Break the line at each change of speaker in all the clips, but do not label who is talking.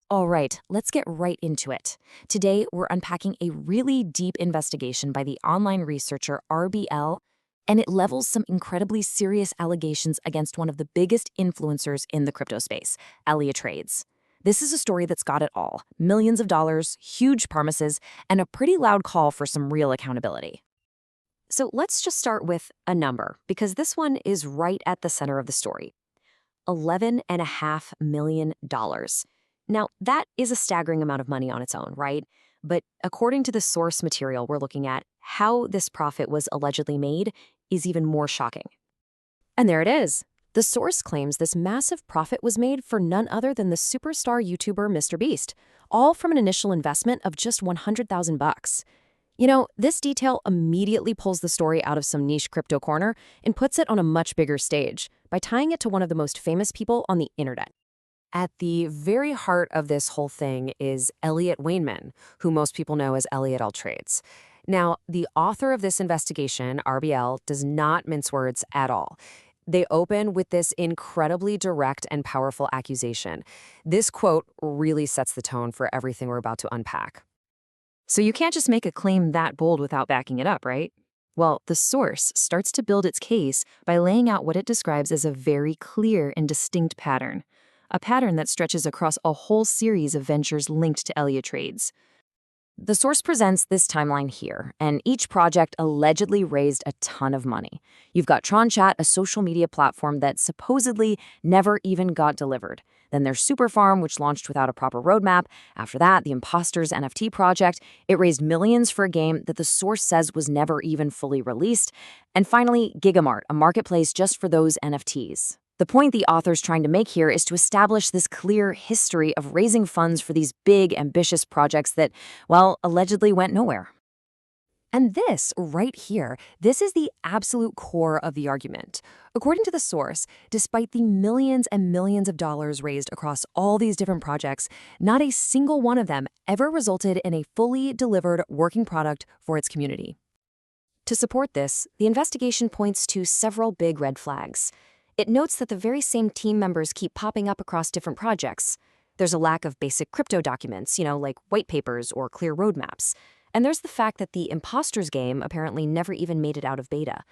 All right, let's get right into it. Today, we're unpacking a really deep investigation by the online researcher RBL, and it levels some incredibly serious allegations against one of the biggest influencers in the crypto space, Elliotrades. This is a story that's got it all: millions of dollars, huge promises, and a pretty loud call for some real accountability. So let's just start with a number, because this one is right at the center of the story. $11.5 million. Now, that is a staggering amount of money on its own, right? But according to the source material we're looking at, how this profit was allegedly made is even more shocking. And there it is. The source claims this massive profit was made for none other than the superstar YouTuber Mr. Beast, all from an initial investment of just $100,000. You know, this detail immediately pulls the story out of some niche crypto corner and puts it on a much bigger stage by tying it to one of the most famous people on the internet. At the very heart of this whole thing is Elliot Wainman, who most people know as Elliotrades. Now, the author of this investigation, RBL, does not mince words at all. They open with this incredibly direct and powerful accusation. This quote really sets the tone for everything we're about to unpack. So you can't just make a claim that bold without backing it up, right? Well, the source starts to build its case by laying out what it describes as a very clear and distinct pattern, a pattern that stretches across a whole series of ventures linked to Elliotrades. The source presents this timeline here, and each project allegedly raised a ton of money. You've got Tronchat, a social media platform that supposedly never even got delivered. Then there's Superfarm, which launched without a proper roadmap. After that, the Impostors NFT project. It raised millions for a game that the source says was never even fully released. And finally, Gigamart, a marketplace just for those NFTs. The point the author's trying to make here is to establish this clear history of raising funds for these big, ambitious projects that, well, allegedly went nowhere. And this, right here, this is the absolute core of the argument. According to the source, despite the millions and millions of dollars raised across all these different projects, not a single one of them ever resulted in a fully delivered working product for its community. To support this, the investigation points to several big red flags. It notes that the very same team members keep popping up across different projects. There's a lack of basic crypto documents, like whitepapers or clear roadmaps. And there's the fact that the Impostors game apparently never even made it out of beta.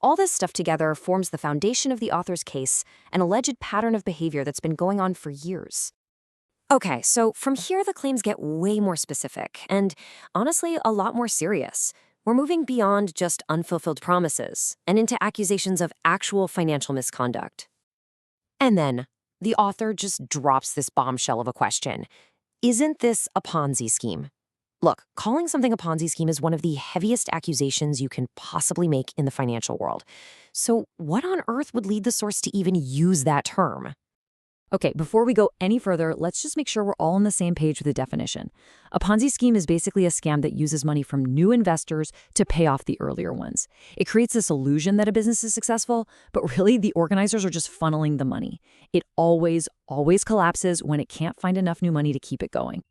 All this stuff together forms the foundation of the author's case, an alleged pattern of behavior that's been going on for years. Okay, so from here the claims get way more specific and, honestly, a lot more serious. We're moving beyond just unfulfilled promises and into accusations of actual financial misconduct. And then, the author just drops this bombshell of a question. Isn't this a Ponzi scheme? Look, calling something a Ponzi scheme is one of the heaviest accusations you can possibly make in the financial world. So what on earth would lead the source to even use that term? Okay, before we go any further, let's just make sure we're all on the same page with the definition. A Ponzi scheme is basically a scam that uses money from new investors to pay off the earlier ones. It creates this illusion that a business is successful, but really the organizers are just funneling the money. It always collapses when it can't find enough new money to keep it going.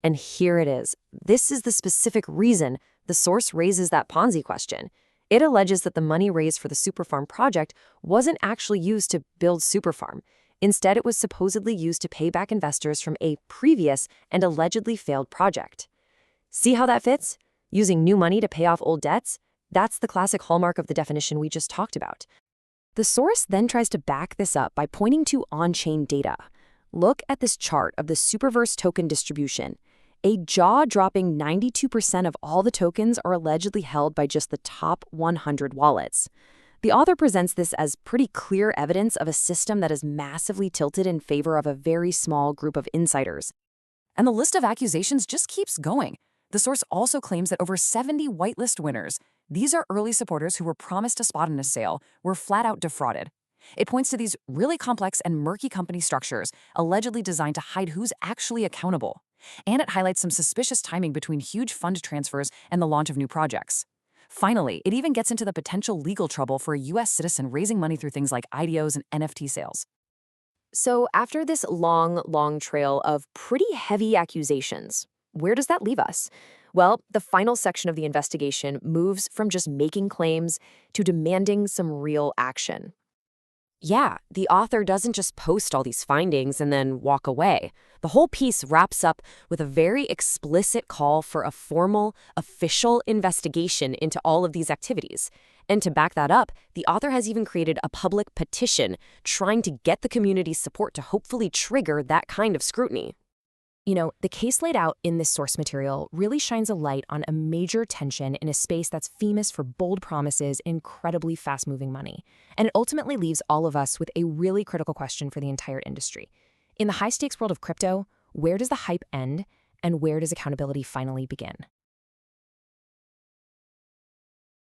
And here it is. This is the specific reason the source raises that Ponzi question. It alleges that the money raised for the Superfarm project wasn't actually used to build Superfarm. Instead, it was supposedly used to pay back investors from a previous and allegedly failed project. See how that fits? Using new money to pay off old debts? That's the classic hallmark of the definition we just talked about. The source then tries to back this up by pointing to on-chain data. Look at this chart of the SuperVerse token distribution. A jaw-dropping 92% of all the tokens are allegedly held by just the top 100 wallets. The author presents this as pretty clear evidence of a system that is massively tilted in favor of a very small group of insiders. And the list of accusations just keeps going. The source also claims that over 70 whitelist winners, these are early supporters who were promised a spot in a sale, were flat out defrauded. It points to these really complex and murky company structures, allegedly designed to hide who's actually accountable. And it highlights some suspicious timing between huge fund transfers and the launch of new projects. Finally, it even gets into the potential legal trouble for a U.S. citizen raising money through things like IDOs and NFT sales. So after this long trail of pretty heavy accusations, where does that leave us? Well, the final section of the investigation moves from just making claims to demanding some real action.
Yeah, the author doesn't just post all these findings and then walk away. The whole piece wraps up with a very explicit call for a formal, official investigation into all of these activities. And to back that up, the author has even created a public petition trying to get the community's support to hopefully trigger that kind of scrutiny.
The case laid out in this source material really shines a light on a major tension in a space that's famous for bold promises and incredibly fast-moving money. And it ultimately leaves all of us with a really critical question for the entire industry. In the high-stakes world of crypto, where does the hype end and where does accountability finally begin?